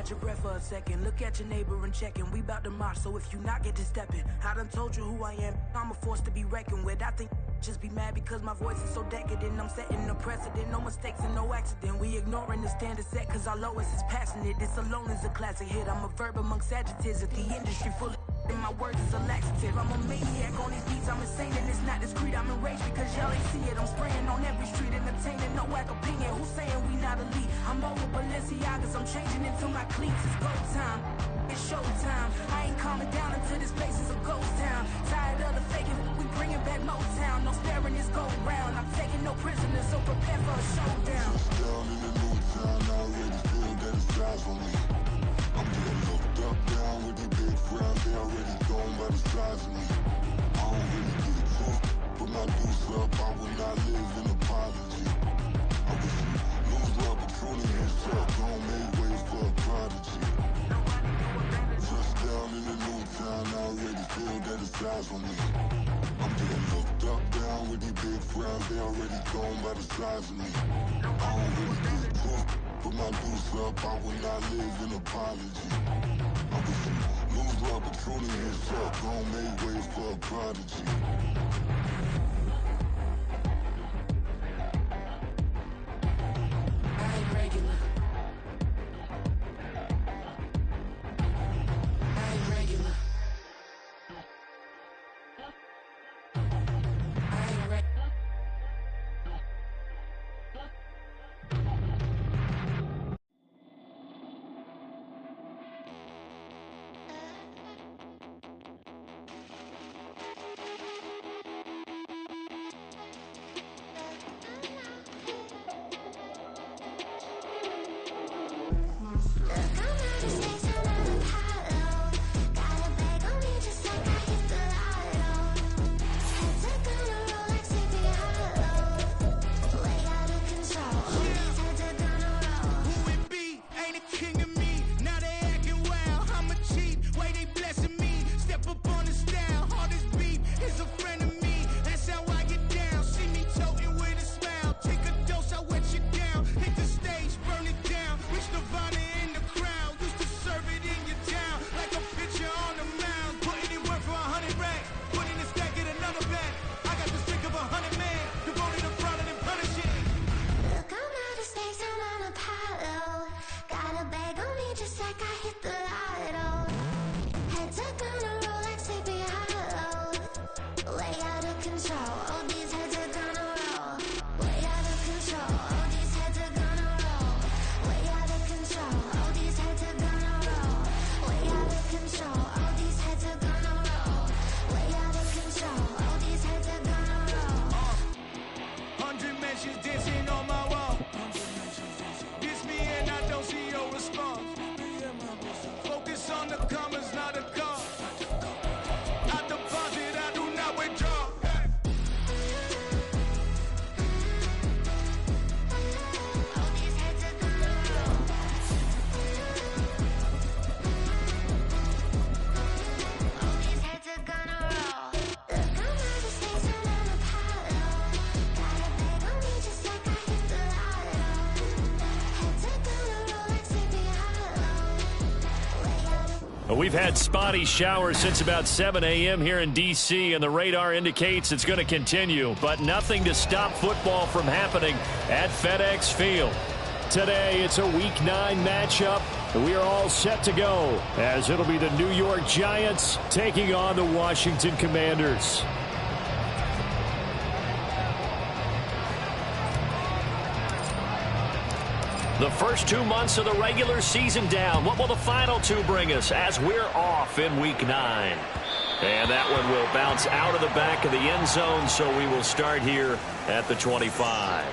catch your breath for a second. Look at your neighbor and check in. We bout to march, so if you not, get to stepping. I done told you who I am. I'm a force to be reckoned with. I think just be mad because my voice is so decadent. I'm setting a precedent, no mistakes and no accident. We ignoring the standard set cause our lowest is passionate. This alone is a classic hit. I'm a verb amongst adjectives. If the industry full of and my words is a laxative. I'm a maniac on these beats, I'm insane and it's not discreet. I'm enraged because y'all ain't see it. I'm spraying on every street, entertaining, no whack opinion. Who's saying we not elite? I'm over Balenciagas, I'm changing into my cleats. It's go time, it's showtime. I ain't calming down until this place is a ghost town. Tired of the faking, we bringing back Motown. No sparing this go round. I'm taking no prisoners, so prepare for a showdown. Down in the new town, I already feel that it's eyes on me. I'm getting looked up, down with the big crowd. They already gone by the size of me. I don't really get it took. Put my deuce up, I will not live in apology. I wish you lose love, but truly himself. Don't make ways for a prodigy. Just down in the new town, I already feel that it's eyes on me. I'm getting looked up, down with the big crowds. They already gone by the size of me. I don't really get it took. Put my deuce up, I will not live in apology. I wish you lose love, but truly himself. Don't make ways for a prodigy. I ain't regular. I ain't regular. I ain't regular. We've had spotty showers since about 7 a.m. here in D.C., and the radar indicates it's going to continue, but nothing to stop football from happening at FedEx Field. Today, it's a Week 9 matchup. We are all set to go, as it'll be the New York Giants taking on the Washington Commanders. The first 2 months of the regular season down. What will the final 2 bring us as we're off in Week 9? And that one will bounce out of the back of the end zone, so we will start here at the 25.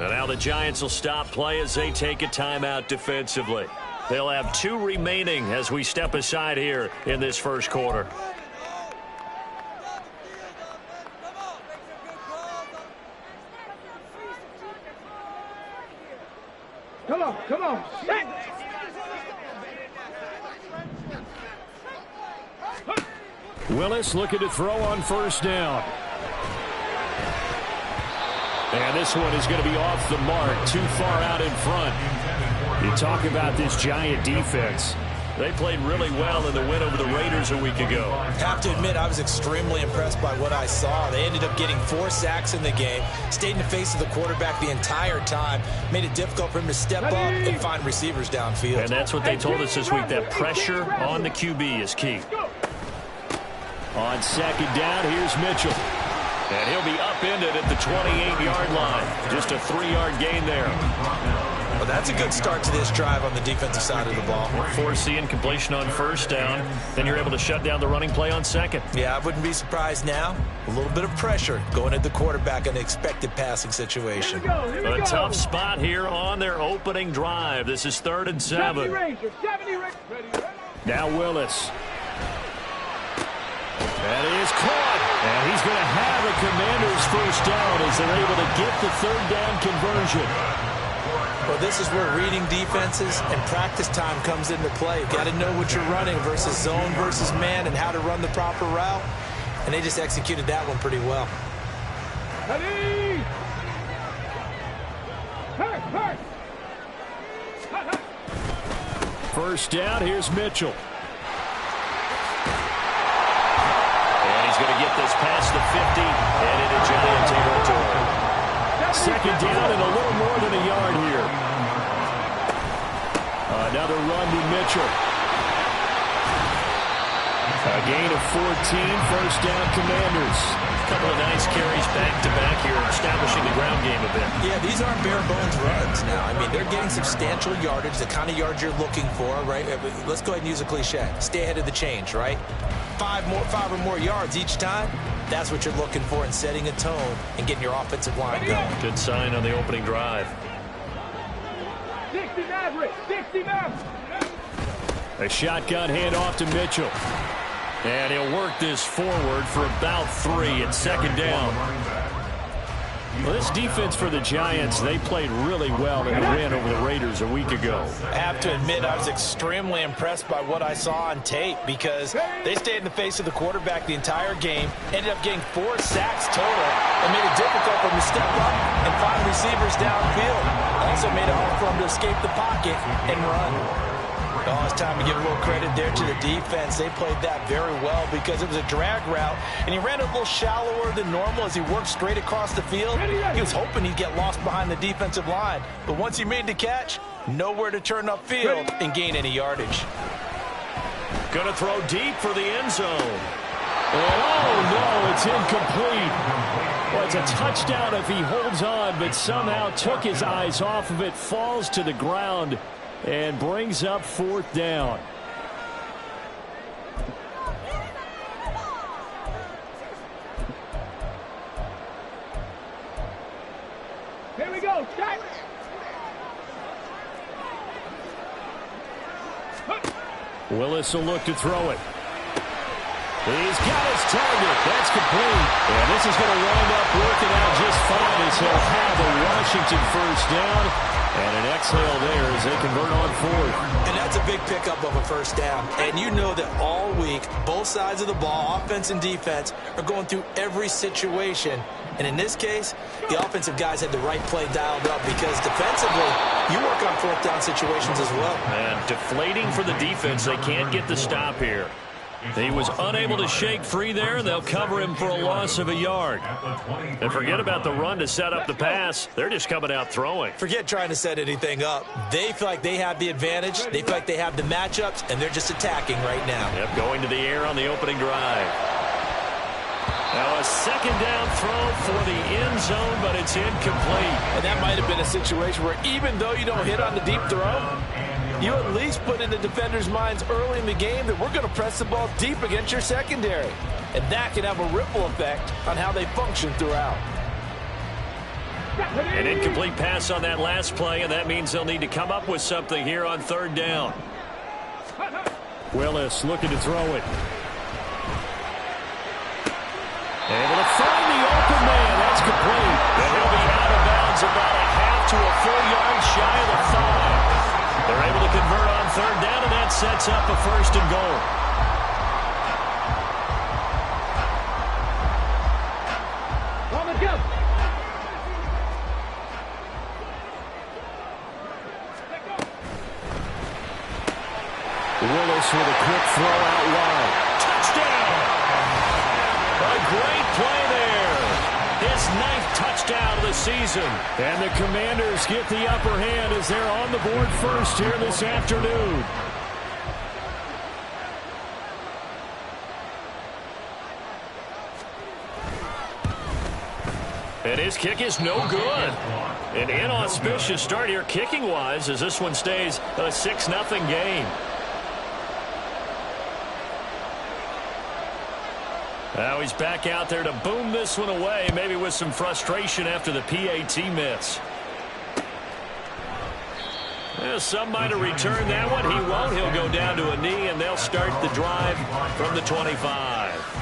And now the Giants will stop play as they take a timeout defensively. They'll have 2 remaining as we step aside here in this first quarter. Come on. Willis looking to throw on first down. And this one is going to be off the mark, too far out in front. You talk about this Giant defense. They played really well in the win over the Raiders a week ago. Have to admit, I was extremely impressed by what I saw. They ended up getting 4 sacks in the game, stayed in the face of the quarterback the entire time, made it difficult for him to step up and find receivers downfield. And that's what they told us this week, that pressure on the QB is key. On second down, here's Mitchell. And he'll be upended at the 28-yard line. Just a 3-yard gain there. Well, that's a good start to this drive on the defensive side of the ball. Force the incompletion on first down. Then you're able to shut down the running play on second. Yeah, I wouldn't be surprised now. A little bit of pressure going at the quarterback in the expected passing situation. Here we go. A tough spot here on their opening drive. This is 3rd and 7. 70 Ranger. Now Willis. That is caught. And he's going to have a Commanders first down as they're able to get the 3rd down conversion. Well, this is where reading defenses and practice time comes into play. You've got to know what you're running versus zone versus man and how to run the proper route. And they just executed that one pretty well. Ready! First down, here's Mitchell. And he's going to get this past the 50 and into Giant territory. Second down and a little more than a yard here. Another run to Mitchell. A gain of 14, first down Commanders. A couple of nice carries back-to-back here, establishing the ground game a bit. Yeah, these aren't bare-bones runs now. I mean, they're getting substantial yardage, the kind of yards you're looking for, right? Let's go ahead and use a cliche. Stay ahead of the change, right? 5 or more yards each time. That's what you're looking for in setting a tone and getting your offensive line going. Good sign on the opening drive. 60 Maverick. A shotgun handoff to Mitchell. And he'll work this forward for about 3 at second down. Well, this defense for the Giants, they played really well in the win over the Raiders a week ago. I have to admit, I was extremely impressed by what I saw on tape because they stayed in the face of the quarterback the entire game, ended up getting 4 sacks total, and made it difficult for him to step up and find receivers downfield. Also made it hard for him to escape the pocket and run. Oh, it's time to give a little credit there to the defense. They played that very well because it was a drag route, and he ran a little shallower than normal as he worked straight across the field. He was hoping he'd get lost behind the defensive line, but once he made the catch, nowhere to turn upfield and gain any yardage. Going to throw deep for the end zone. And oh, no, it's incomplete. Well, it's a touchdown if he holds on, but somehow took his eyes off of it, falls to the ground, and brings up 4th down. Here we go. Check. Willis will look to throw it. He's got his target. That's complete. And this is going to wind up working out just fine as he'll have a Washington first down. And an exhale there as they convert on 4th. And that's a big pickup of a first down. And you know that all week, both sides of the ball, offense and defense, are going through every situation. And in this case, the offensive guys had the right play dialed up because defensively, you work on 4th down situations as well. And deflating for the defense. They can't get the stop here. He was unable to shake free there, and they'll cover him for a loss of a yard. And forget about the run to set up the pass. They're just coming out throwing. Forget trying to set anything up. They feel like they have the advantage. They feel like they have the matchups, and they're just attacking right now. Yep, going to the air on the opening drive. Now a second down throw for the end zone, but it's incomplete. And that might have been a situation where even though you don't hit on the deep throw, you at least put in the defenders' minds early in the game that we're going to press the ball deep against your secondary. And that can have a ripple effect on how they function throughout. An incomplete pass on that last play, and that means they'll need to come up with something here on 3rd down. Willis looking to throw it. Able to find the open man. That's complete. And he'll be out of bounds about a half to a full yard shy of the 5. sets up a 1st and goal. On the jump. Willis with a quick throw out wide. Touchdown! A great play there. His 9th touchdown of the season. And the Commanders get the upper hand as they're on the board first here this afternoon. And his kick is no good. An inauspicious start here kicking-wise as this one stays a 6-0 game. Now he's back out there to boom this one away, maybe with some frustration after the PAT miss. Yeah, some might have returned that one. He won't. He'll go down to a knee, and they'll start the drive from the 25.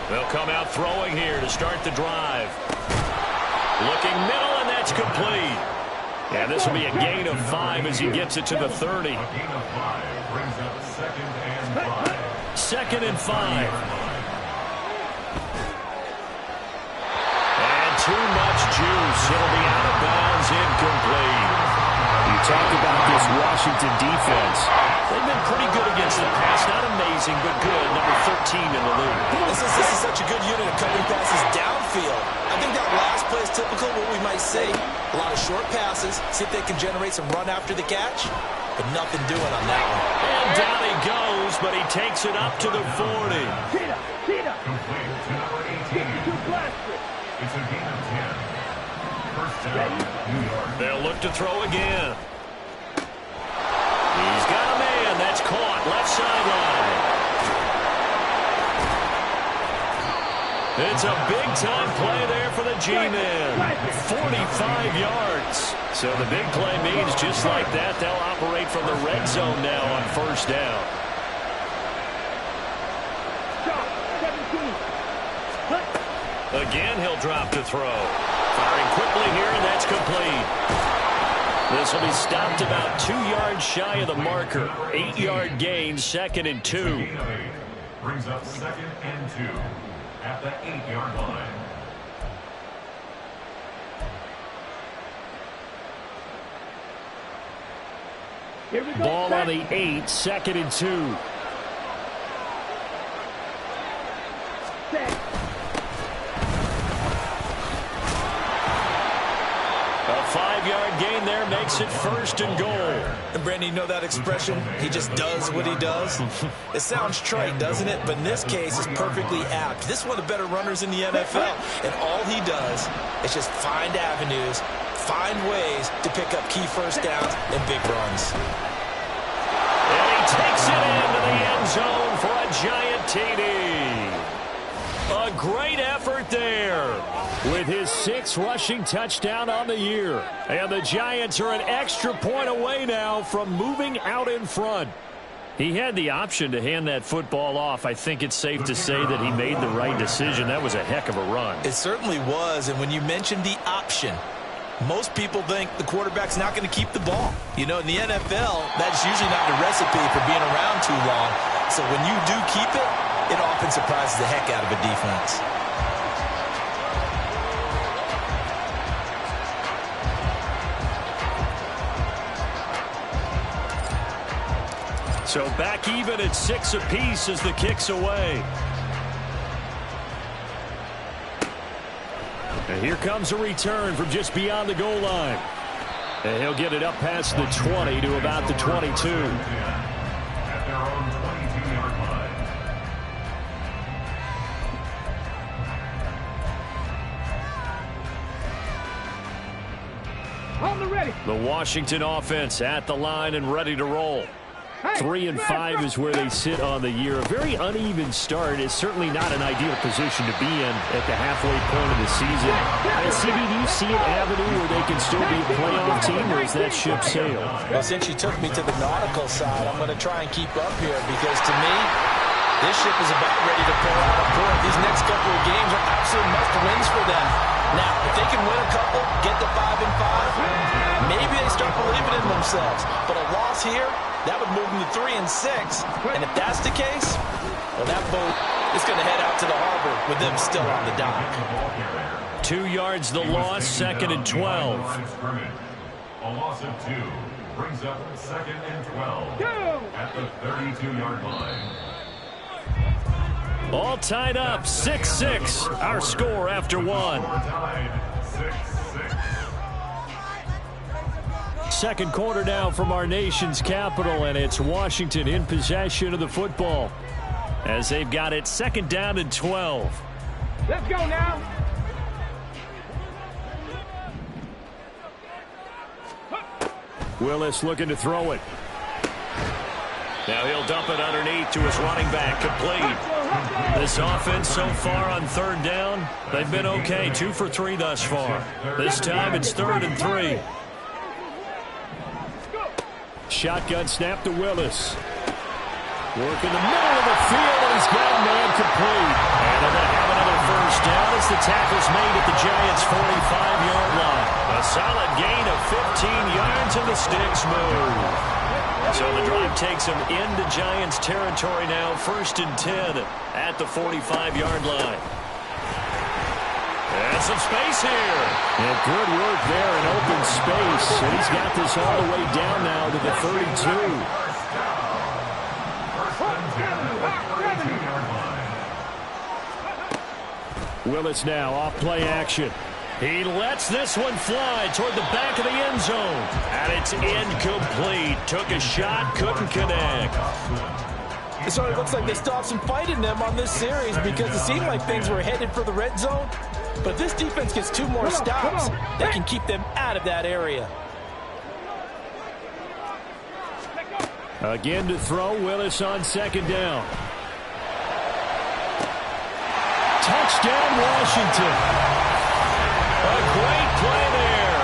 They'll come out throwing here to start the drive. Looking middle, and that's complete. And this will be a gain of 5 as he gets it to the 30. A gain of 5 brings up 2nd and 5. 2nd and 5. And too much juice. It'll be out of bounds, incomplete. You talked about this Washington defense. They've been pretty good against the pass. Not amazing, but good. Number 13 in the league. This is such a good unit of covering passes downfield. I think that last play is typical of what we might see. A lot of short passes. See if they can generate some run after the catch. But nothing doing on that one. And down he goes, but he takes it up to the 40. Complete to number 18. It's a gain of 10. First down, New York. They'll look to throw again. He's got a man. That's caught. Left sideline. It's a big-time play there for the G-men. 45 yards. So the big play means just like that, they'll operate from the red zone now on 1st down. Again, he'll drop to throw. Firing quickly here, and that's complete. This will be stopped about 2 yards shy of the marker. 8-yard gain, 2nd and 2. Gain of 8 brings up 2nd and 2 at the 8-yard line. Here we go. Ball on the 8, 2nd and 2. Set. A 5-yard gain there makes it 1st and goal. And Brandon, you know that expression? He just does what he does. It sounds trite, doesn't it? But in this case, it's perfectly apt. This is one of the better runners in the NFL. And all he does is just find avenues, find ways to pick up key first downs and big runs. And he takes it into the end zone for a giant TD. A great effort there with his 6th rushing touchdown on the year. And the Giants are an extra point away now from moving out in front. He had the option to hand that football off. I think it's safe to say that he made the right decision. That was a heck of a run. It certainly was. And when you mentioned the option, most people think the quarterback's not going to keep the ball. You know, in the NFL, that's usually not the recipe for being around too long. So when you do keep it, it often surprises the heck out of a defense. So back even at 6 apiece as the kick's away. And here comes a return from just beyond the goal line. And he'll get it up past the 20 to about the 22. At their own 22-yard line. On the ready. The Washington offense at the line and ready to roll. 3-5 is where they sit on the year. A very uneven start is certainly not an ideal position to be in at the halfway point of the season. CB, do you see an avenue where they can still be a playoff team, or is that ship sailed? Well, since you took me to the nautical side, I'm going to try and keep up here because to me, this ship is about ready to pull out a port. These next couple of games are absolute must-wins for them. Now, if they can win a couple, get to 5-5, maybe they start believing in themselves. But a loss here, that would move them to 3-6. And if that's the case, well, that boat is going to head out to the harbor with them still on the dock. 2 yards the loss, 2nd and 12. A loss of 2 brings up 2nd and 12 at the 32-yard line. All tied up, 6-6. Our score after 1. Second quarter now from our nation's capital, and it's Washington in possession of the football as they've got it 2nd down and 12. Let's go now. Willis looking to throw it. Now he'll dump it underneath to his running back, complete. This offense so far on 3rd down, they've been okay, 2 for 3 thus far. This time it's 3rd and 3. Shotgun snap to Willis. Work in the middle of the field, and he's got a man complete. And they're going to have another 1st down as the tackle's made at the Giants' 45-yard line. A solid gain of 15 yards, and the sticks move. So the drive takes them into Giants territory now, 1st and 10 at the 45-yard line. And some space here. And good work there in open space. And he's got this all the way down now to the 32. Willis now off play action. He lets this one fly toward the back of the end zone. And it's incomplete. Took a shot, couldn't connect. So it looks like they still have some fight in them on this series because it seemed like things were headed for the red zone. But if this defense gets 2 more stops, they can keep them out of that area. Again to throw, Willis on 2nd down. Touchdown, Washington. A great play there.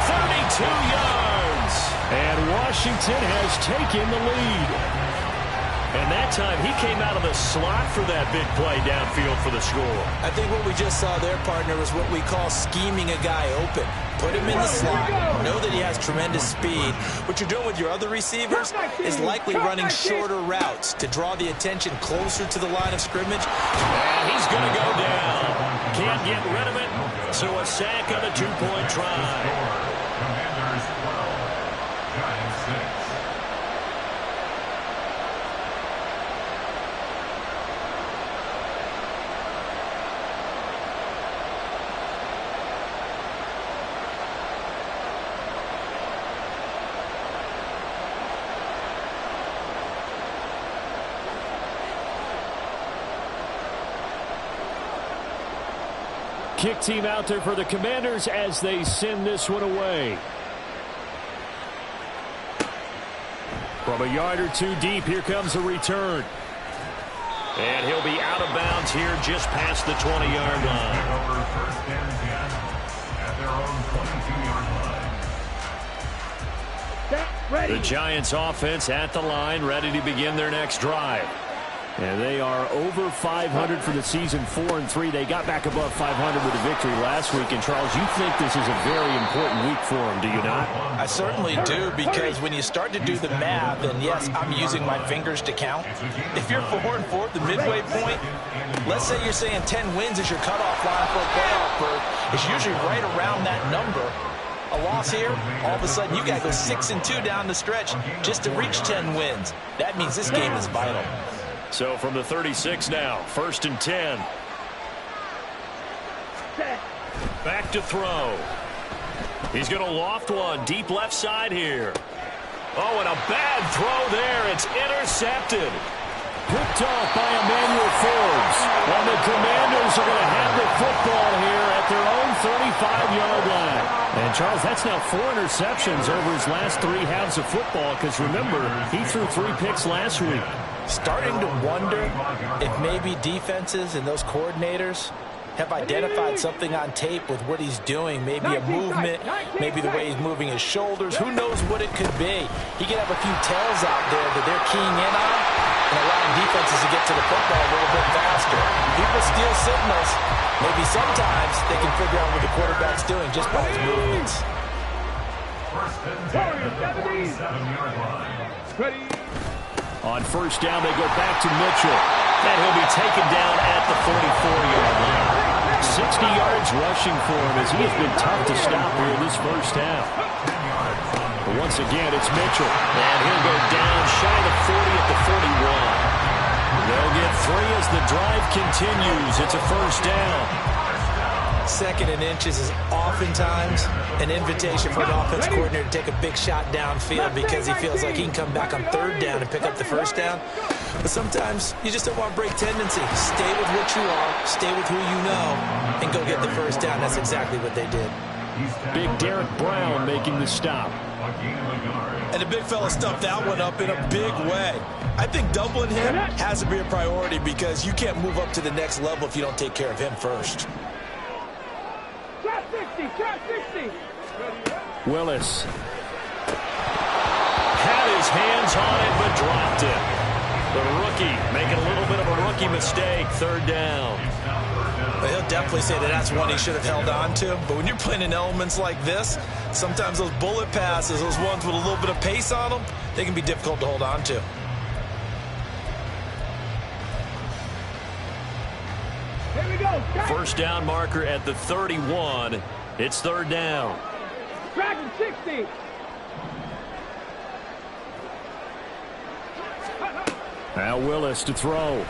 32 yards. And Washington has taken the lead. And that time he came out of the slot for that big play downfield for the score. I think what we just saw there, partner, was what we call scheming a guy open. Put him in the slot, know that he has tremendous speed. What you're doing with your other receivers is likely running shorter routes to draw the attention closer to the line of scrimmage. And he's going to go down. Can't get rid of it, so a sack on a 2-point try. Commanders 12, Giants 6. Kick team out there for the Commanders as they send this one away. From a yard or 2 deep, here comes a return. And he'll be out of bounds here just past the 20-yard line. Over 1st and 10 at their own 22-yard line. The Giants offense at the line, ready to begin their next drive. And they are over 500 for the season, 4-3. They got back above 500 with a victory last week. And, Charles, you think this is a very important week for them, do you not? I certainly do, because when you start to do the math, and yes, I'm using my fingers to count. If you're 4-4 at the midway point, let's say you're saying 10 wins is your cutoff line for a playoff berth. It's usually right around that number. A loss here, all of a sudden you got to go 6-2 down the stretch just to reach 10 wins. That means this game is vital. So from the 36 now, 1st and 10. Back to throw. He's going to loft one deep left side here. Oh, and a bad throw there. It's intercepted. Picked off by Emmanuel Forbes. And the Commanders are going to have the football here at their own 35-yard line. And, Charles, that's now 4 interceptions over his last 3 halves of football because, remember, he threw 3 picks last week. Starting to wonder if maybe defenses and those coordinators have identified something on tape with what he's doing. Maybe a movement, maybe the way he's moving his shoulders. Who knows what it could be? He could have a few tells out there that they're keying in on and allowing defenses to get to the football a little bit faster. People steal signals. Maybe sometimes they can figure out what the quarterback's doing just by his movements. First and 10 at the 47-yard line. On first down, they go back to Mitchell. And he'll be taken down at the 44-yard line. 60 yards rushing for him as he has been tough to stop here in this first half. But once again, it's Mitchell. And he'll go down shy of 40 at the 41. They'll get 3 as the drive continues. It's a first down. 2nd and inches is oftentimes an invitation for an offense coordinator to take a big shot downfield because he feels like he can come back on 3rd down and pick up the first down. But sometimes you just don't want to break tendency. Stay with what you are, stay with who you know, and go get the first down. That's exactly what they did. Big Derek Brown making the stop. And the big fella stuffed that one up in a big way. I think doubling him has to be a priority because you can't move up to the next level if you don't take care of him first. Try 60. Willis had his hands on it but dropped it. The rookie making a little bit of a rookie mistake. 3rd down. Well, he'll definitely say that that's one he should have held on to. But when you're playing in elements like this, sometimes those bullet passes, those ones with a little bit of pace on them, they can be difficult to hold on to. Here we go. First down marker at the 31. It's 3rd down. Dragon 60. Now Willis to throw. And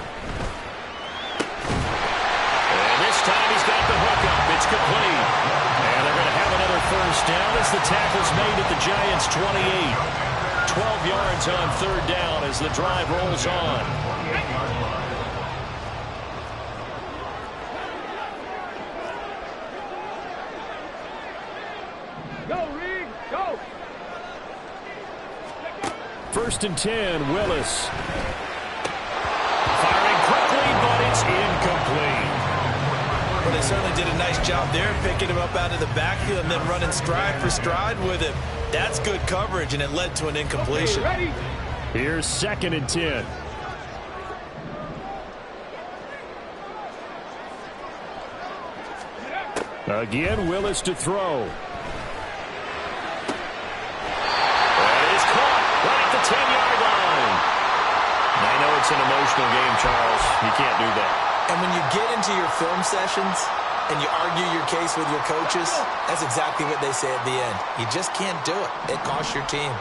this time he's got the hookup. It's complete. And they're going to have another first down as the tackle's made at the Giants' 28. 12 yards on 3rd down as the drive rolls on. Go, Reed. Go. 1st and 10, Willis. Firing quickly, but it's incomplete. Well, they certainly did a nice job there, picking him up out of the backfield and then running stride for stride with him. That's good coverage, and it led to an incompletion. Ready? Here's 2nd and 10. Again, Willis to throw. That is caught right at the 10-yard line. I know it's an emotional game, Charles. You can't do that. And when you get into your film sessions and you argue your case with your coaches, that's exactly what they say at the end. You just can't do it. It costs your team.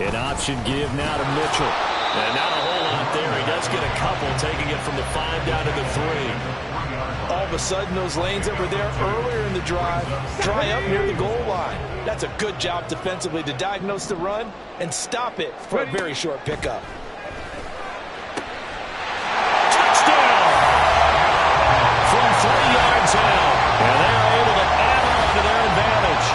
An option give now to Mitchell. And not a whole lot there. He does get a couple, taking it from the 5 down to the 3. All of a sudden, those lanes that were there earlier in the drive dry up near the goal line. That's a good job defensively to diagnose the run and stop it for a very short pickup. Touchdown! From 3 yards out. And they're able to add on to their advantage.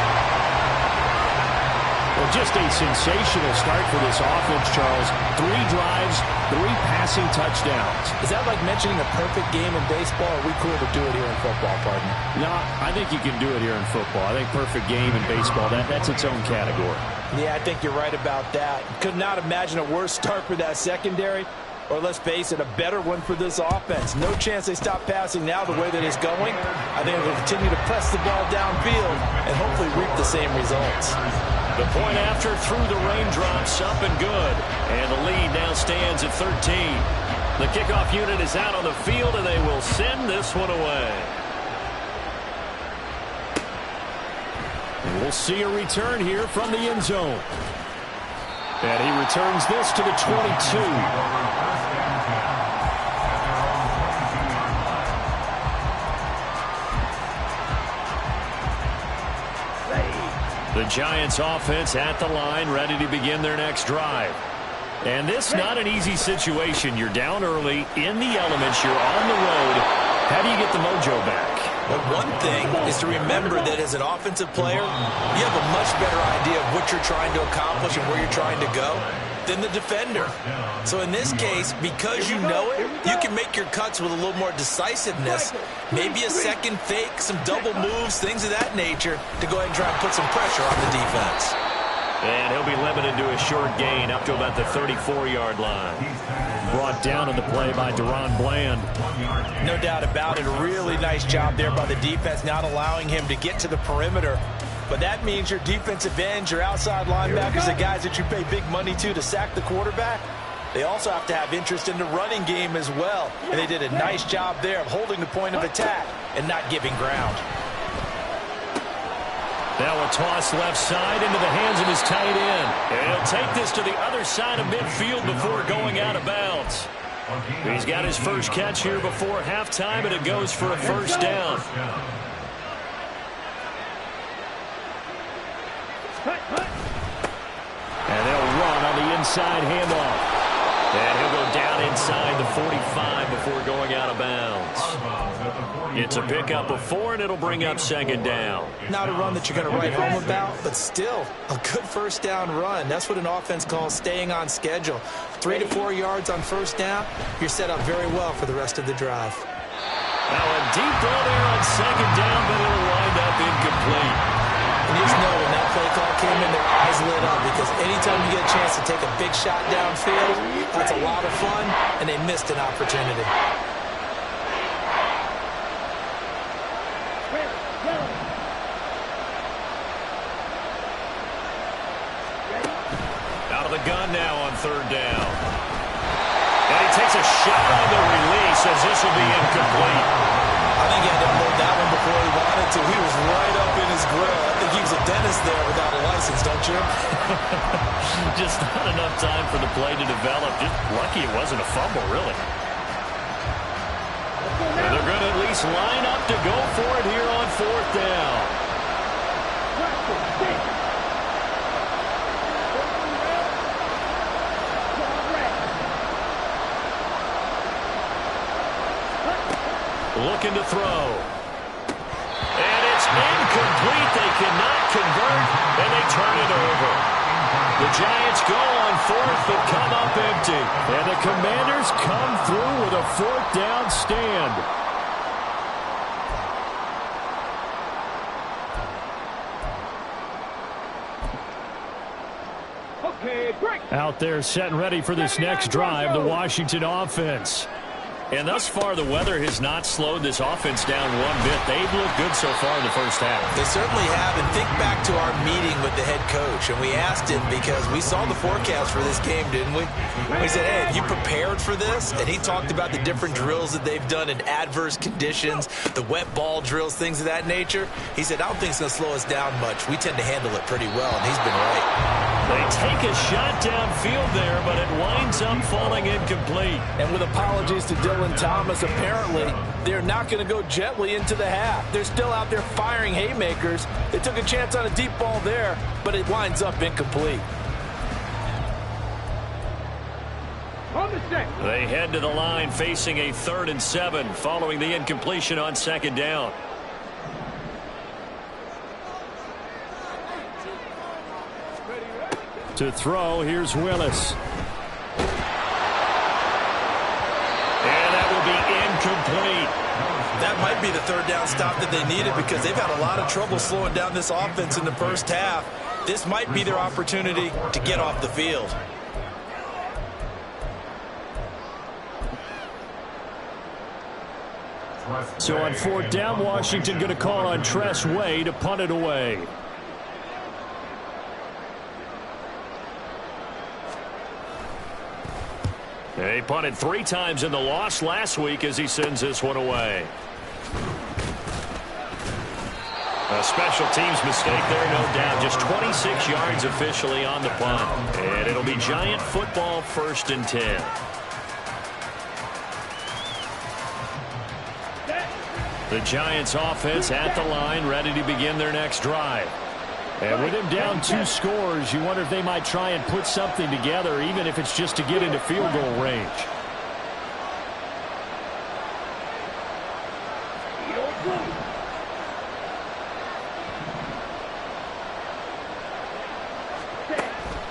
Well, just a sensational start for this offense, Charles. 3 drives, 3 passing touchdowns. Is that like mentioning a perfect game in baseball, or are we cool to do it here in football, partner? No, I think you can do it here in football. I think perfect game in baseball, that's its own category. Yeah, I think you're right about that. Could not imagine a worse start for that secondary, or let's face it, a better one for this offense. No chance they stop passing now the way that it's going. I think they'll continue to press the ball downfield and hopefully reap the same results. The point after through the raindrops, up and good. And the lead now stands at 13. The kickoff unit is out on the field, and they will send this one away. And we'll see a return here from the end zone. And he returns this to the 22. The Giants offense at the line, ready to begin their next drive. And this not an easy situation. You're down early, in the elements, you're on the road. How do you get the mojo back? Well, one thing is to remember that as an offensive player, you have a much better idea of what you're trying to accomplish and where you're trying to go than the defender. So in this case, because you know it, you can make your cuts with a little more decisiveness, maybe a second fake, some double moves, things of that nature, to go ahead and try and put some pressure on the defense. And he'll be limited to a short gain up to about the 34-yard line. Brought down on the play by DaRon Bland. No doubt about it. A really nice job there by the defense, not allowing him to get to the perimeter. But that means your defensive ends, your outside linebackers, the guys that you pay big money to sack the quarterback, they also have to have interest in the running game as well. And they did a nice job there of holding the point of attack and not giving ground. Now a toss left side into the hands of his tight end. And he'll take this to the other side of midfield before going out of bounds. He's got his first catch here before halftime, and it goes for a first down. And they'll run on the inside handoff. And he'll go down inside the 45 before going out of bounds. It's a pickup of 4, and it'll bring up second down. Not a run that you're going to write home about, but still a good first down run. That's what an offense calls staying on schedule. 3 to 4 yards on first down, you're set up very well for the rest of the drive. Now a deep ball there on second down, but it'll wind up incomplete. And you just know when that play call came in, their eyes lit up, because anytime you get a chance to take a big shot downfield, that's a lot of fun, and they missed an opportunity. Out of the gun now on third down. And he takes a shot on the release as this will be incomplete. I think he had to unload that one before he wanted to. He was right up in his grill. I think he was a dentist there without a license, don't you? Just not enough time for the play to develop. Just lucky it wasn't a fumble, really. And they're going to at least line up to go for it here on fourth down. Looking to throw. And it's incomplete. They cannot convert, and they turn it over. The Giants go on fourth, but come up empty. And the Commanders come through with a fourth down stand. Okay, break. Out there setting ready for this next drive, the Washington offense. And thus far, the weather has not slowed this offense down one bit. They've looked good so far in the first half. They certainly have. And think back to our meeting with the head coach. And we asked him, because we saw the forecast for this game, didn't we? We said, hey, have you prepared for this? And he talked about the different drills that they've done in adverse conditions, the wet ball drills, things of that nature. He said, I don't think it's going to slow us down much. We tend to handle it pretty well, and he's been right. They take a shot downfield there, but it winds up falling incomplete. And with apologies to Dylan Thomas, apparently they're not going to go gently into the half. They're still out there firing haymakers. They took a chance on a deep ball there, but it winds up incomplete. They head to the line facing a 3rd and 7 following the incompletion on second down. To throw, here's Willis. And that will be incomplete. That might be the third down stop that they needed, because they've had a lot of trouble slowing down this offense in the first half. This might be their opportunity to get off the field. So on fourth down, Washington going to call on Tress Way to punt it away. He punted 3 times in the loss last week as he sends this one away. A special teams mistake there, no doubt. Just 26 yards officially on the punt. And it'll be Giant football, 1st and 10. The Giants offense at the line, ready to begin their next drive. And with him down 2 scores, you wonder if they might try and put something together, even if it's just to get into field goal range.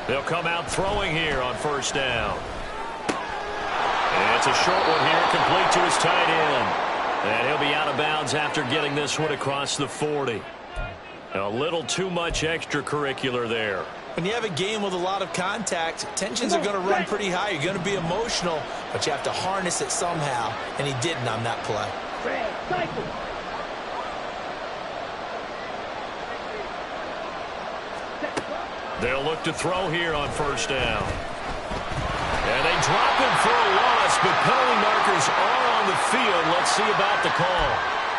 They'll come out throwing here on first down. And it's a short one here, complete to his tight end. And he'll be out of bounds after getting this one across the 40. A little too much extracurricular there. When you have a game with a lot of contact, tensions are going to run pretty high. You're going to be emotional, but you have to harness it somehow, and he didn't on that play. They'll look to throw here on first down. And they drop him for a loss, but penalty markers are on the field. Let's see about the call.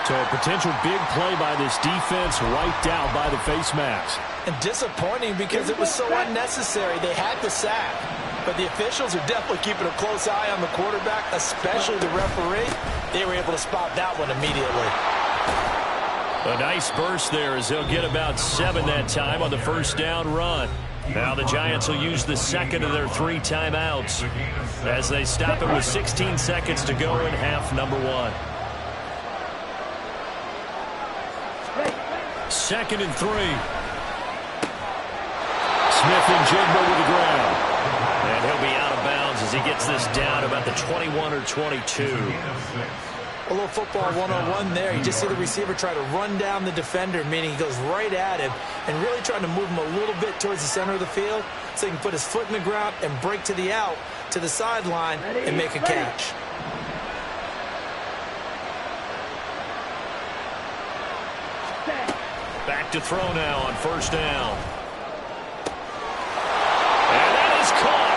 So a potential big play by this defense wiped out by the face mask. And disappointing because it was so unnecessary. They had the sack. But the officials are definitely keeping a close eye on the quarterback, especially the referee. They were able to spot that one immediately. A nice burst there as they'll get about 7 that time on the first down run. Now the Giants will use the second of their 3 timeouts as they stop it with 16 seconds to go in half number 1. 2nd and 3. Smith and Jigba with the ground. And he'll be out of bounds as he gets this down about the 21 or 22. A little football 101 there. You just see the receiver try to run down the defender, meaning he goes right at him and really trying to move him a little bit towards the center of the field so he can put his foot in the ground and break to the out, to the sideline, and make a catch. Back to throw now on first down. And that is caught.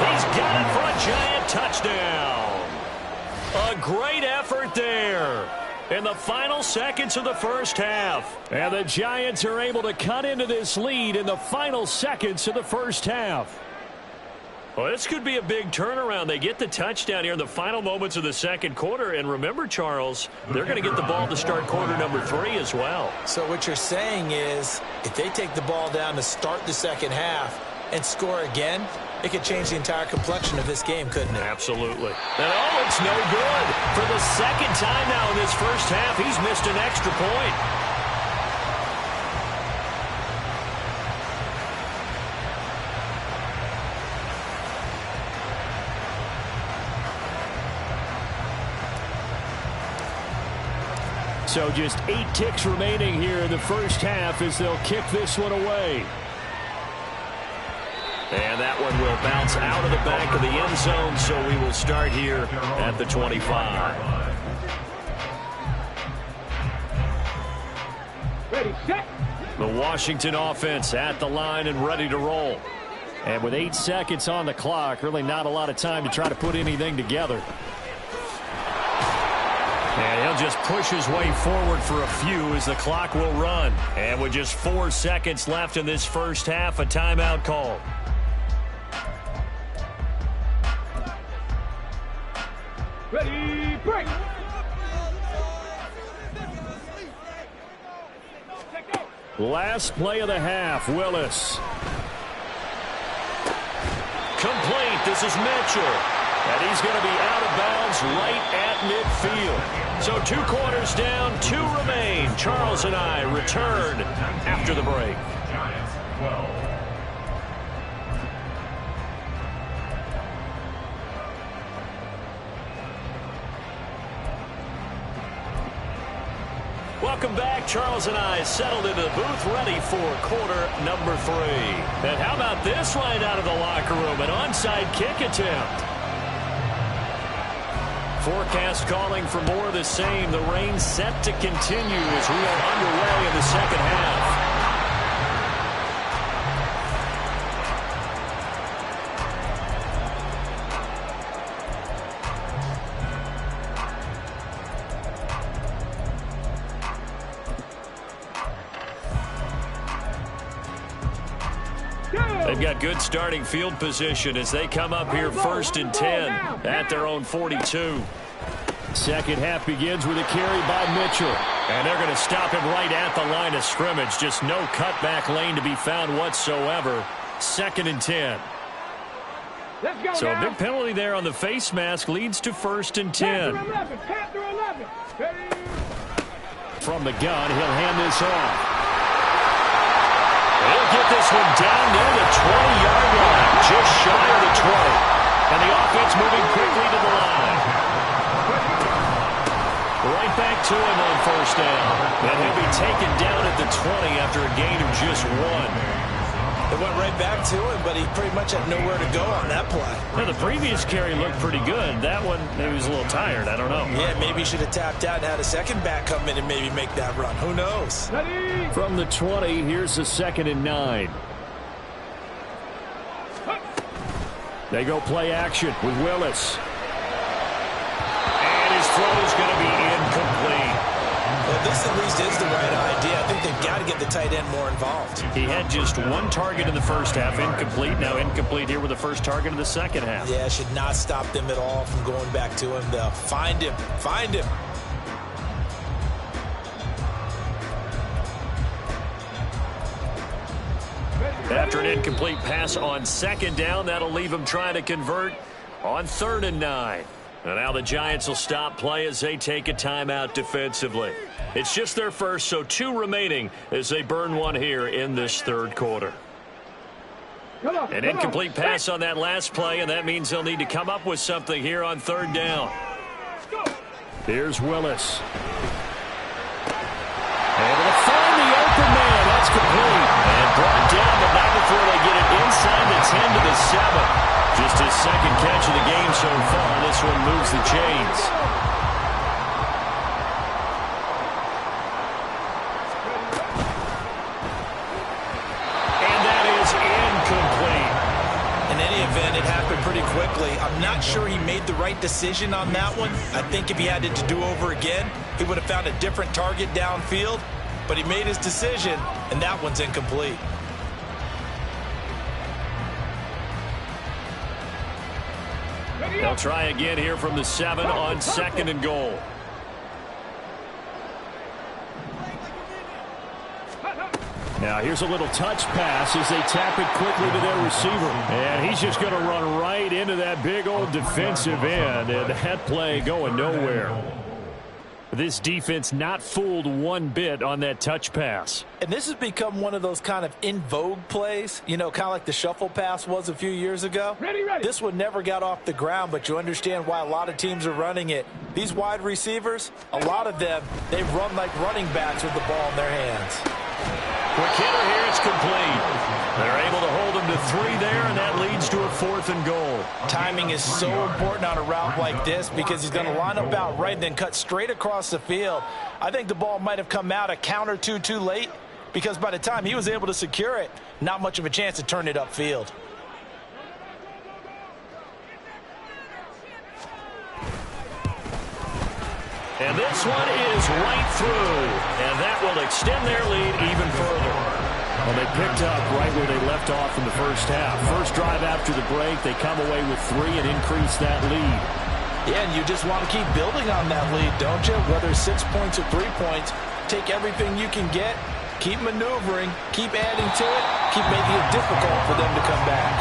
He's got it for a Giant touchdown. A great effort there in the final seconds of the first half. And the Giants are able to cut into this lead in the final seconds of the first half. Well, this could be a big turnaround. They get the touchdown here in the final moments of the second quarter. And remember, Charles, they're going to get the ball to start quarter number 3 as well. So what you're saying is if they take the ball down to start the second half and score again, it could change the entire complexion of this game, couldn't it? Absolutely. And oh, it's no good. For the second time now in this first half, he's missed an extra point. So just 8 ticks remaining here in the first half as they'll kick this one away. And that one will bounce out of the back of the end zone, so we will start here at the 25. Ready, set. The Washington offense at the line and ready to roll. And with 8 seconds on the clock, really not a lot of time to try to put anything together. And he'll just push his way forward for a few as the clock will run. And with just 4 seconds left in this first half, a timeout call. Ready, break. Last play of the half, Willis. Complete. This is Mitchell. And he's going to be out of bounds right at midfield. So 2 quarters down, 2 remain. Charles and I return after the break. Giants 12. Welcome back. Charles and I settled into the booth, ready for quarter number 3. And how about this right out of the locker room? An onside kick attempt. Forecast calling for more of the same. The rain set to continue as we are underway in the second half. They've got good starting field position as they come up here 1st and 10 at their own 42. Second half begins with a carry by Mitchell. And they're going to stop him right at the line of scrimmage. Just no cutback lane to be found whatsoever. 2nd and 10. Let's go So now. a big penalty there on the face mask leads to 1st and 10. Panther 11. Ready. From the gun, he'll hand this off. He'll get this one down near the 20-yard line, just shy of the 20. And the offense moving quickly to the line. Right back to him on first down. And he'll be taken down at the 20 after a gain of just 1. It went right back to him, but he pretty much had nowhere to go on that play. Now, the previous carry looked pretty good. That one, maybe he was a little tired. I don't know. Yeah, maybe he should have tapped out and had a second back come in and maybe make that run. Who knows? From the 20, here's the 2nd and 9. They go play action with Willis. And his throw is going to be incomplete. Well, this at least is the right idea. I think they've got to get the tight end more involved. He had just 1 target in the first half, incomplete. Now incomplete here with the first target of the second half. Yeah, should not stop them at all from going back to him, though. Find him. Find him. After an incomplete pass on 2nd down, that'll leave him trying to convert on 3rd and 9. And now the Giants will stop play as they take a timeout defensively. It's just their first, so 2 remaining as they burn one here in this 3rd quarter. An incomplete pass on that last play, and that means they'll need to come up with something here on 3rd down. Here's Willis. Able to find the open man. That's complete. And brought down, but not before they get it inside the 10 to the 7. Just his 2nd catch of the game so far. This one moves the chains. And that is incomplete. In any event, it happened pretty quickly. I'm not sure he made the right decision on that one. I think if he had it to do over again, he would have found a different target downfield. But he made his decision, and that one's incomplete. They'll try again here from the 7 on 2nd and goal. Now here's a little touch pass as they tap it quickly to their receiver. And he's just going to run right into that big old defensive end. And that play going nowhere. This defense not fooled one bit on that touch pass. And this has become one of those kind of in vogue plays, you know, kind of like the shuffle pass was a few years ago. Ready. This one never got off the ground, but you understand why a lot of teams are running it. These wide receivers, a lot of them, they run like running backs with the ball in their hands. Quick hitter here, it's complete. They're able to hold him to 3 there, and that leads to a 4th and goal. Timing is so important on a route like this because he's going to line up out right and then cut straight across the field. I think the ball might have come out a count or two too late because by the time he was able to secure it, not much of a chance to turn it upfield. And this one is right through, and that will extend their lead even further. Well, they picked up right where they left off in the first half. First drive after the break, they come away with 3 and increase that lead. Yeah, and you just want to keep building on that lead, don't you? Whether it's 6 points or 3 points, take everything you can get, keep maneuvering, keep adding to it, keep making it difficult for them to come back.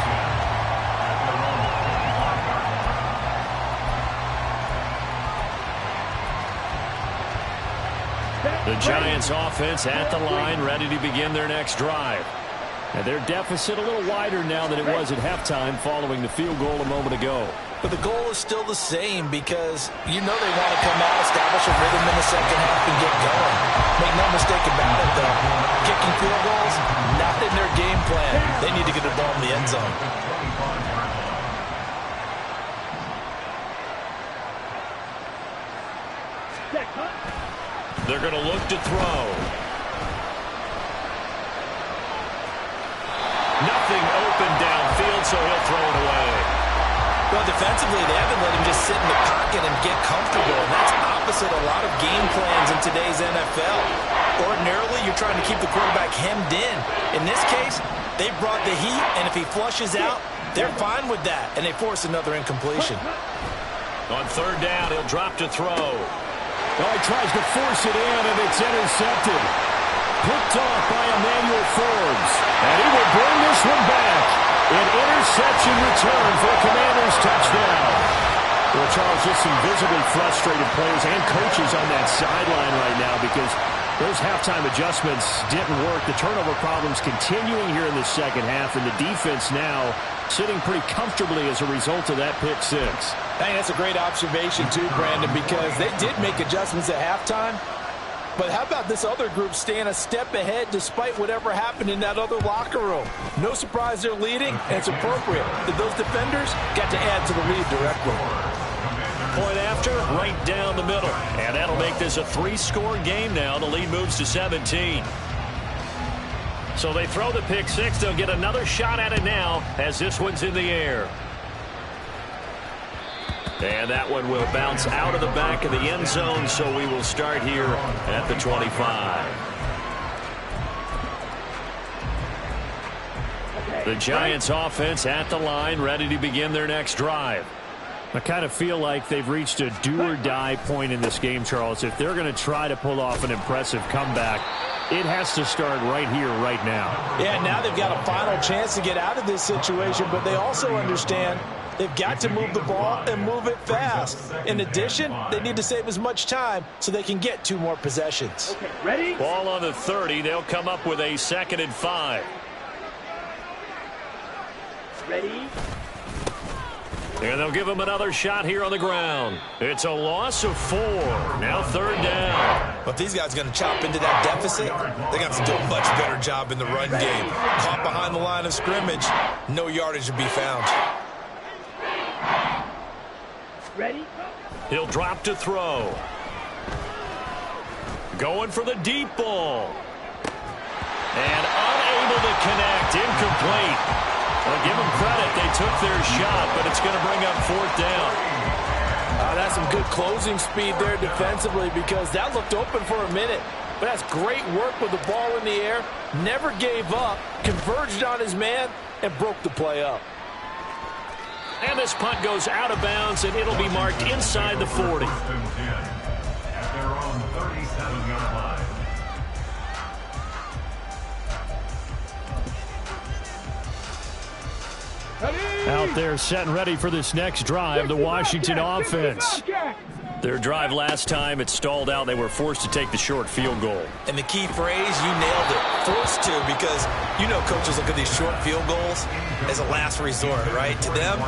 The Giants offense at the line, ready to begin their next drive. And their deficit a little wider now than it was at halftime following the field goal a moment ago. But the goal is still the same because you know they want to come out, establish a rhythm in the second half, and get going. Make no mistake about it, though. Kicking field goals, not in their game plan. They need to get the ball in the end zone. They're going to look to throw. Nothing open downfield, so he'll throw it away. Well, defensively, they haven't let him just sit in the pocket and get comfortable, and that's opposite a lot of game plans in today's NFL. Ordinarily, you're trying to keep the quarterback hemmed in. In this case, they brought the heat, and if he flushes out, they're fine with that, and they force another incompletion. On 3rd down, he'll drop to throw. Oh, he tries to force it in, and it's intercepted. Picked off by Emmanuel Forbes. And he will bring this one back. An interception return for a Commanders touchdown. Well, Charles, just some visibly frustrated players and coaches on that sideline right now because Those halftime adjustments didn't work. The turnover problems continuing here in the second half, and the defense now sitting pretty comfortably as a result of that pick six. Hey, that's a great observation too, Brandon, because they did make adjustments at halftime. But how about this other group staying a step ahead despite whatever happened in that other locker room? No surprise they're leading, and it's appropriate that those defenders got to add to the lead directly. Point after, right down the middle. And that'll make this a 3-score game now. The lead moves to 17. So they throw the pick six. They'll get another shot at it now as this one's in the air. And that one will bounce out of the back of the end zone, so we will start here at the 25. The Giants offense at the line, ready to begin their next drive. I kind of feel like they've reached a do-or-die point in this game, Charles. If they're going to try to pull off an impressive comeback, it has to start right here, right now. Yeah, now they've got a final chance to get out of this situation, but they also understand they've got to move the ball and move it fast. In addition, they need to save as much time so they can get 2 more possessions. Okay, ready? Ball on the 30. They'll come up with a 2nd and 5. Ready? And they'll give him another shot here on the ground. It's a loss of 4. Now 3rd down. But these guys are going to chop into that deficit. They got to do a much better job in the run game. Caught behind the line of scrimmage, no yardage to be found. Ready? He'll drop to throw. Going for the deep ball. And unable to connect. Incomplete. Well, give them credit. They took their shot, but it's going to bring up 4th down. That's some good closing speed there defensively, because that looked open for a minute. But that's great work with the ball in the air. Never gave up, converged on his man, and broke the play up. And this punt goes out of bounds, and it'll be marked inside the 40. At their own 37-yard line. Out there set and ready for this next drive, the Washington offense. Their drive last time, it stalled out. They were forced to take the short field goal. And the key phrase, you nailed it, forced to, because you know coaches look at these short field goals as a last resort, right? To them,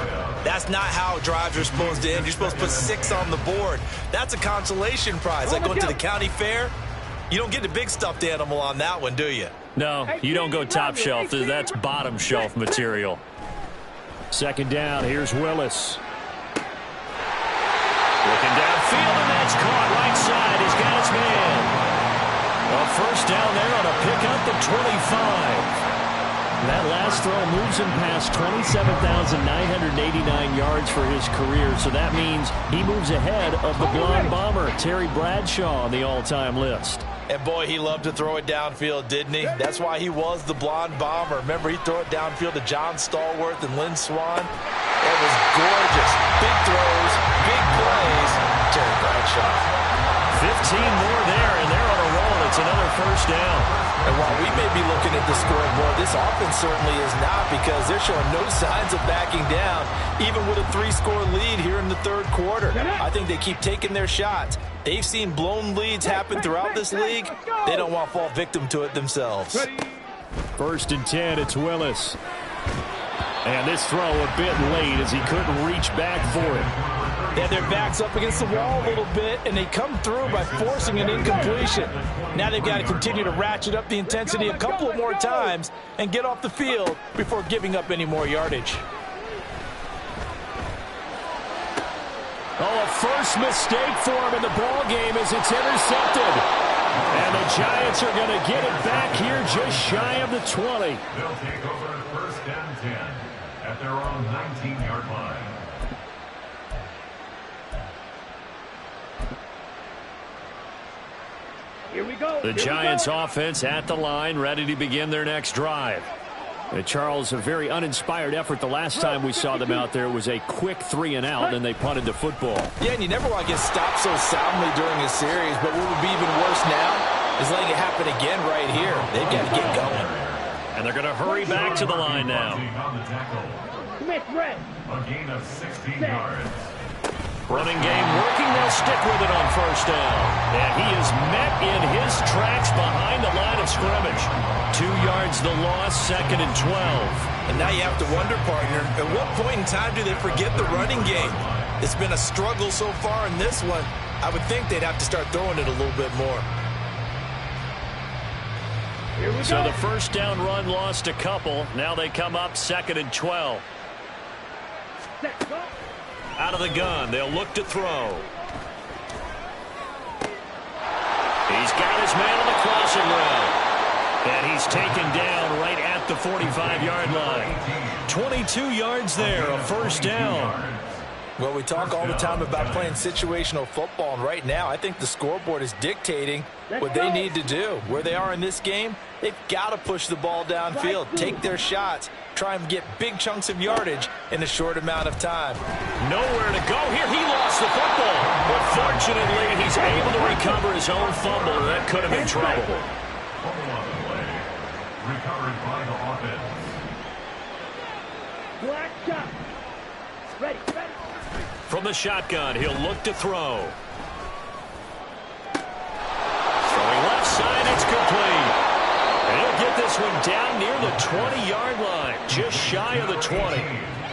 that's not how drives are supposed to end. You're supposed to put 6 on the board. That's a consolation prize. Like going to the county fair, you don't get the big stuffed animal on that one, do you? No, you don't go top shelf. That's bottom shelf material. 2nd down, here's Willis. Looking downfield, and that's caught right side. He's got his man. A 1st down there on a pickup at 25. That last throw moves him past 27,989 yards for his career, so that means he moves ahead of the blonde bomber, Terry Bradshaw, on the all-time list. And boy, he loved to throw it downfield, didn't he? That's why he was the blonde bomber. Remember, he'd throw it downfield to John Stallworth and Lynn Swann. It was gorgeous. Big throws, big plays. Terry Bradshaw. 15 more there, and they're on a roll. It's another 1st down. And while we may be looking at the scoreboard, this offense certainly is not, because they're showing no signs of backing down, even with a 3-score lead here in the 3rd quarter. I think they keep taking their shots. They've seen blown leads happen throughout this league. They don't want to fall victim to it themselves. 1st and 10, it's Willis. And this throw a bit late as he couldn't reach back for it. They had their backs up against the wall a little bit, and they come through by forcing an incompletion. Now they've got to continue to ratchet up the intensity a couple of more times and get off the field before giving up any more yardage. Oh, a first mistake for him in the ball game as it's intercepted. And the Giants are going to get it back here just shy of the 20. They'll take over 1st and 10 at their own 19-yard line. Here we go. The Giants offense at the line, ready to begin their next drive. Charles, a very uninspired effort the last time we saw them out there. It was a quick 3 and out, and they punted the football. Yeah, and you never want to get stopped so soundly during a series, but what would be even worse now is letting it happen again right here. They've got to get going. And they're going to hurry back to the line now. Smith, red. A gain of 16 yards. Running game working. They'll stick with it on first down. And he is met in his tracks behind the line of scrimmage. 2 yards the loss, 2nd and 12. And now you have to wonder, partner, at what point in time do they forget the running game? It's been a struggle so far in this one. I would think they'd have to start throwing it a little bit more. So the first down run lost a couple. Now they come up 2nd and 12. Out of the gun. They'll look to throw. He's got his man on the crossing route. And he's taken down right at the 45-yard line. 22 yards there, a first down. Well, we talk all the time about playing situational football, and right now I think the scoreboard is dictating what they need to do. Where they are in this game, they've got to push the ball downfield, take their shots, try and get big chunks of yardage in a short amount of time. Nowhere to go here. He lost the football. But fortunately, he's able to recover his own fumble, and that could have been trouble. Recovered by the offense. Black shot. Ready. From the shotgun, he'll look to throw. Throwing left side, it's complete. And he'll get this one down near the 20-yard line, just shy of the 20.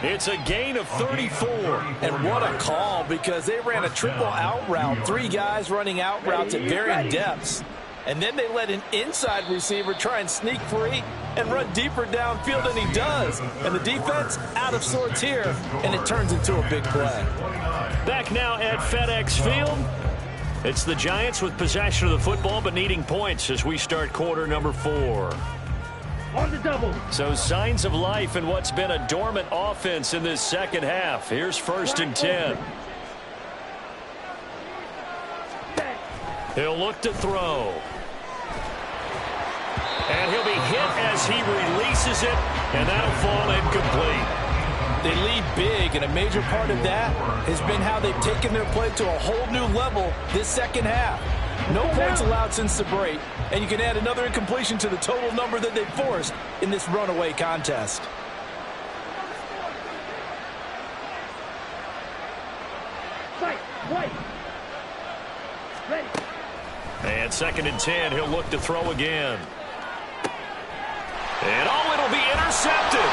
It's a gain of 34. And what a call, because they ran a triple out route. 3 guys running out routes at varying depths. And then they let an inside receiver try and sneak free and run deeper downfield than he does. And the defense out of sorts here, and it turns into a big play. Back now at FedEx Field. It's the Giants with possession of the football but needing points as we start quarter number 4. On the double. So signs of life in what's been a dormant offense in this second half. Here's 1st and 10. He'll look to throw. And he'll be hit as he releases it, and that'll fall incomplete. They lead big, and a major part of that has been how they've taken their play to a whole new level this second half. No points allowed since the break, and you can add another incompletion to the total number that they forced in this runaway contest. And 2nd and 10, he'll look to throw again. And it'll be intercepted.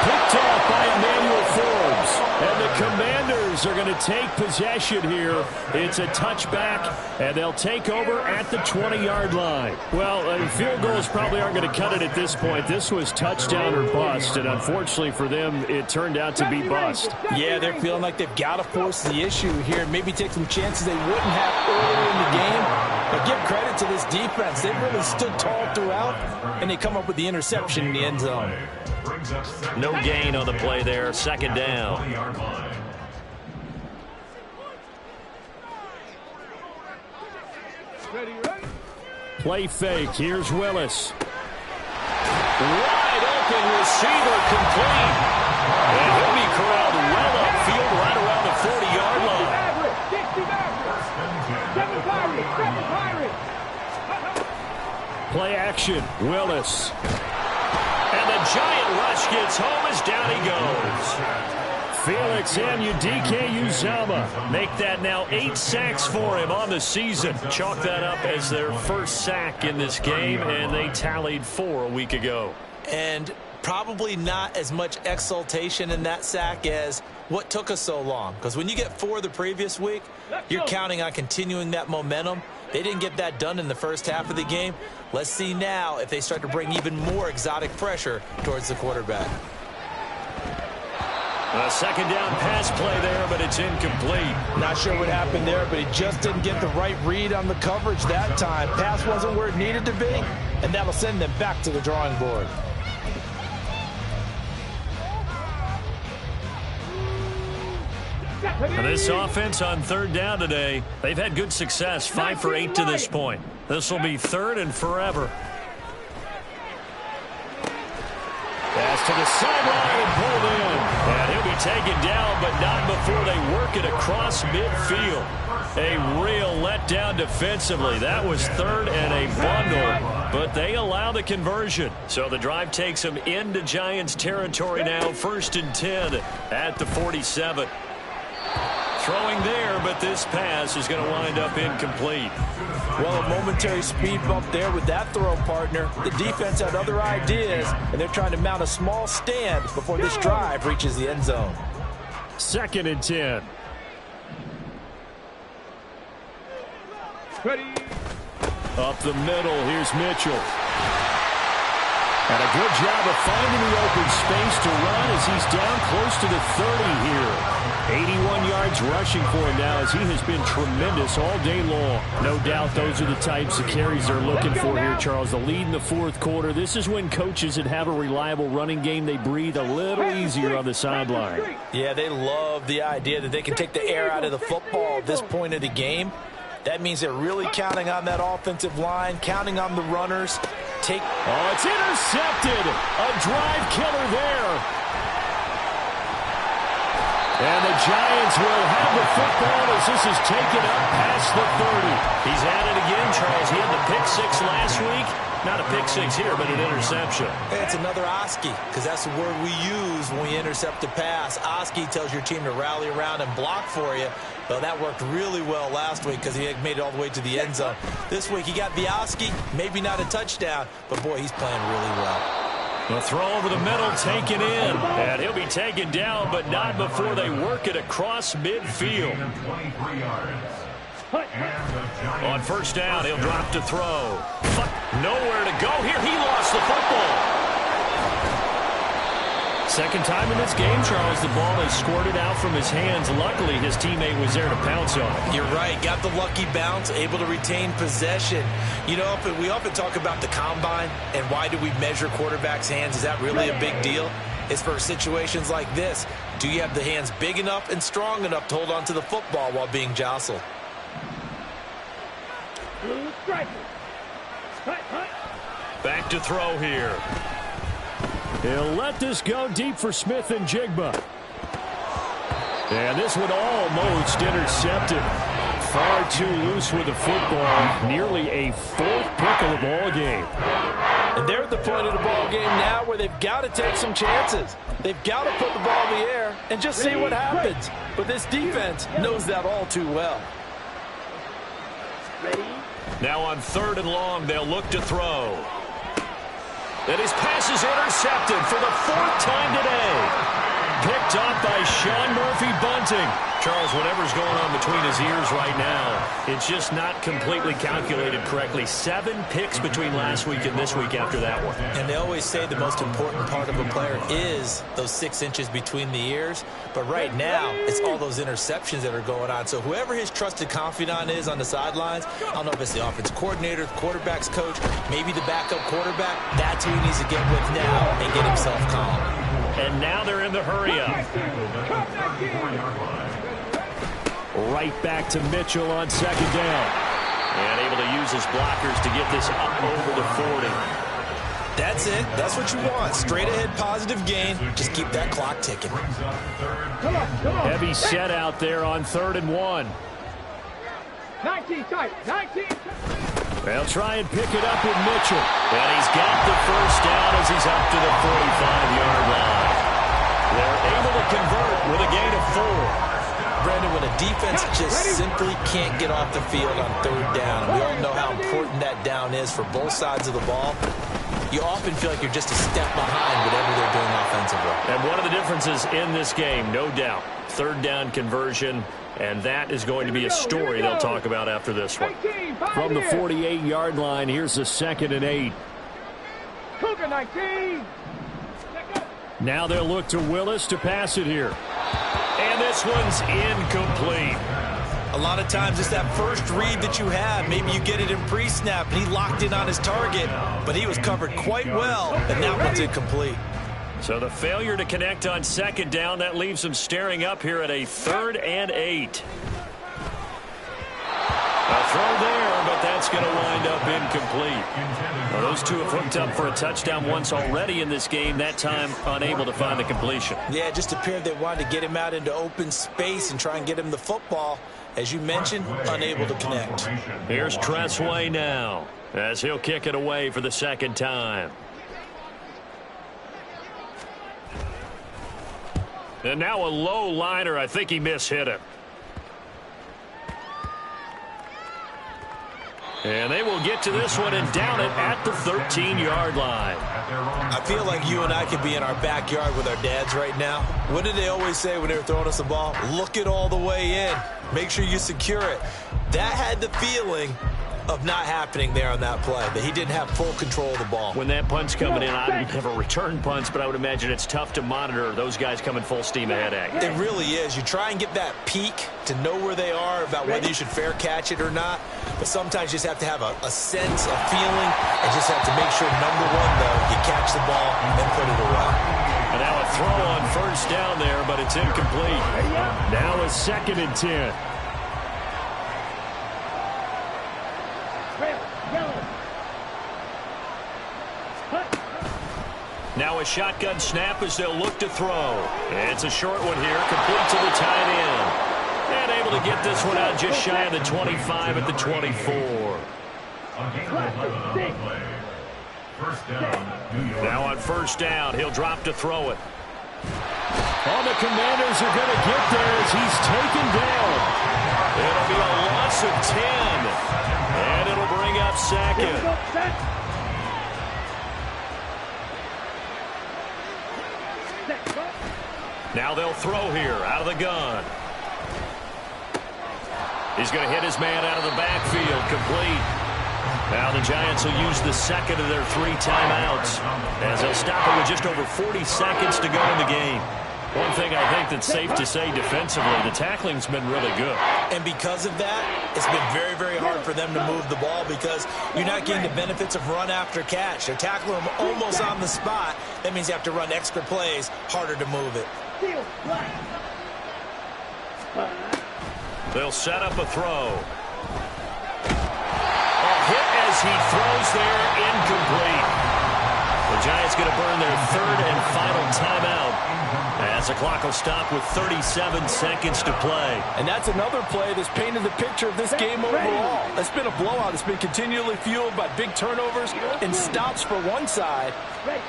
Picked off by Emmanuel Forbes. And the Commanders are going to take possession here. It's a touchback, and they'll take over at the 20-yard line. Well, field goals probably aren't going to cut it at this point. This was touchdown or bust, and unfortunately for them, it turned out to be bust. Yeah, they're feeling like they've got to force the issue here, maybe take some chances they wouldn't have earlier in the game. But give credit to this defense. They've really stood tall throughout, and they come up with the interception in the end zone. No gain on the play there. 2nd down. Play fake. Here's Willis. Wide open receiver complete. And he'll be corralled well upfield right around the 40-yard line. Play action. Willis. And the giant rush gets home as down he goes. Felix Anudike-Uzomah make that now 8 sacks for him on the season. Chalk that up as their first sack in this game, and they tallied 4 a week ago. And probably not as much exultation in that sack as what took us so long. Because when you get 4 the previous week, you're counting on continuing that momentum. They didn't get that done in the first half of the game. Let's see now if they start to bring even more exotic pressure towards the quarterback. A 2nd down pass play there, but it's incomplete. Not sure what happened there, but he just didn't get the right read on the coverage that time. Pass wasn't where it needed to be, and that'll send them back to the drawing board. And this offense on 3rd down today, they've had good success, 5 for 8 to this point. This will be 3rd and forever. Pass to the sideline and pulled in. And he'll be taken down, but not before they work it across midfield. A real letdown defensively. That was 3rd and a bundle, but they allow the conversion. So the drive takes them into Giants territory now. 1st and 10 at the 47. throwing there, but this pass is going to wind up incomplete. Well, a momentary speed bump there with that throw, partner. The defense had other ideas, and they're trying to mount a small stand before this drive reaches the end zone. 2nd and 10. Ready. Up the middle, here's Mitchell. And a good job of finding the open space to run as he's down close to the 30 here. 81 yards rushing for him now as he has been tremendous all day long. No doubt those are the types of carries they're looking for here, Charles. The lead in the 4th quarter. This is when coaches that have a reliable running game, they breathe a little easier on the sideline. Yeah, they love the idea that they can take the air out of the football at this point of the game. That means they're really counting on that offensive line, counting on the runners. Oh, it's intercepted. A drive killer there. And the Giants will have the football as this is taken up past the 30. He's at it again, Charles. He had the pick 6 last week. Not a pick 6 here, but an interception. It's another Oski, because that's the word we use when we intercept a pass. Oski tells your team to rally around and block for you. Well, that worked really well last week because he made it all the way to the end zone. This week he got the Oski, maybe not a touchdown, but boy, he's playing really well. The throw over the middle taken in. And he'll be taken down, but not before they work it across midfield. On 1st down, he'll drop to throw. Nowhere to go here. He lost the football. 2nd time in this game, Charles, the ball has squirted out from his hands. Luckily, his teammate was there to pounce on it. You're right. Got the lucky bounce, able to retain possession. You know, we often talk about the combine and why do we measure quarterbacks' hands. Is that really a big deal? It's for situations like this. Do you have the hands big enough and strong enough to hold on to the football while being jostled? Back to throw here. He'll let this go deep for Smith and Jigba. And this one almost intercepted. Far too loose with the football. Nearly a 4th pick of the ball game. And they're at the point of the ball game now where they've got to take some chances. They've got to put the ball in the air and just see what happens. But this defense knows that all too well. Now on 3rd and long, they'll look to throw. And his pass is intercepted for the 4th time today. Picked up by Sean Murphy-Bunting. Charles, whatever's going on between his ears right now, it's just not completely calculated correctly. 7 picks between last week and this week after that one. And they always say the most important part of a player is those 6 inches between the ears. But right now, it's all those interceptions that are going on. So whoever his trusted confidant is on the sidelines, I don't know if it's the offensive coordinator, the quarterback's coach, maybe the backup quarterback, that's who he needs to get with now and get himself calm. And now they're in the hurry-up. Right back to Mitchell on 2nd down. And able to use his blockers to get this up over the 40. That's it. That's what you want. Straight ahead positive gain. Just keep that clock ticking. Heavy set out there on 3rd and 1. 19 tight. 19. They'll try and pick it up with Mitchell. And he's got the 1st down as he's up to the 45-yard line. They're able to convert with a gain of 4. Brandon, when a defense just simply can't get off the field on 3rd down, and we all know how important that down is for both sides of the ball, you often feel like you're just a step behind whatever they're doing offensively. And one of the differences in this game, no doubt, 3rd down conversion, and that is going to be a story they'll talk about after this one. From the 48-yard line, here's the 2nd and 8. Cougar 19. Now they'll look to Willis to pass it here. And this one's incomplete. A lot of times it's that first read that you have. Maybe you get it in pre-snap, and he locked in on his target, but he was covered quite well, and that one's incomplete. So the failure to connect on 2nd down, that leaves them staring up here at a 3rd and 8. A throw there, but that's going to wind up incomplete. Well, those two have hooked up for a touchdown once already in this game, that time unable to find the completion. Yeah, it just appeared they wanted to get him out into open space and try and get him the football. As you mentioned, unable to connect. Here's Tressway now, as he'll kick it away for the 2nd time. And now a low liner. I think he mishit it. And they will get to this one and down it at the 13-yard line. I feel like you and I could be in our backyard with our dads right now. What did they always say when they were throwing us the ball? Look it all the way in. Make sure you secure it. That had the feeling of not happening there on that play, that he didn't have full control of the ball. When that punt's coming in, I don't have a return punts, but I would imagine it's tough to monitor those guys coming full steam ahead at you. It really is. You try and get that peek to know where they are about whether you should fair catch it or not, but sometimes you just have to have a sense, a feeling, and just have to make sure, number one, though, you catch the ball and put it away. And now a throw on first down there, but it's incomplete. Now a 2nd and 10. Now a shotgun snap as they'll look to throw. It's a short one here, complete to the tight end. And able to get this one out just shy of the 25 at the 24. Now on first down, he'll drop to throw it. Oh, the Commanders are going to get there as he's taken down. It'll be a loss of 10. And it'll bring up 2nd. Now they'll throw here out of the gun. He's going to hit his man out of the backfield, complete. Now the Giants will use the 2nd of their 3 timeouts as they'll stop it with just over 40 seconds to go in the game. One thing I think that's safe to say defensively, the tackling's been really good. And because of that, it's been very, very hard for them to move the ball because you're not getting the benefits of run after catch. They're tackling them almost on the spot. That means you have to run extra plays, harder to move it. They'll set up a throw. A hit as he throws there, incomplete. The Giants going to burn their 3rd and final timeout as the clock will stop with 37 seconds to play. And that's another play that's painted the picture of this game overall. It's been a blowout. It's been continually fueled by big turnovers and stops for one side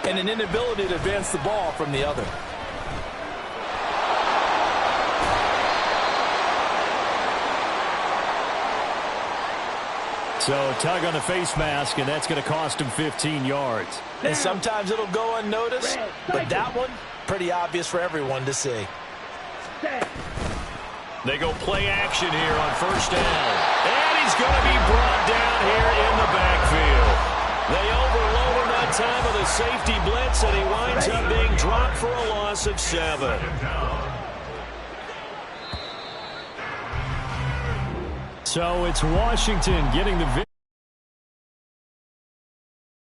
and an inability to advance the ball from the other. So tug on the face mask, and that's going to cost him 15 yards. And sometimes it'll go unnoticed, but that one, pretty obvious for everyone to see. They go play action here on first down. And he's going to be brought down here in the backfield. They overload him that time with a safety blitz, and he winds up being dropped for a loss of 7. So it's Washington getting the victory.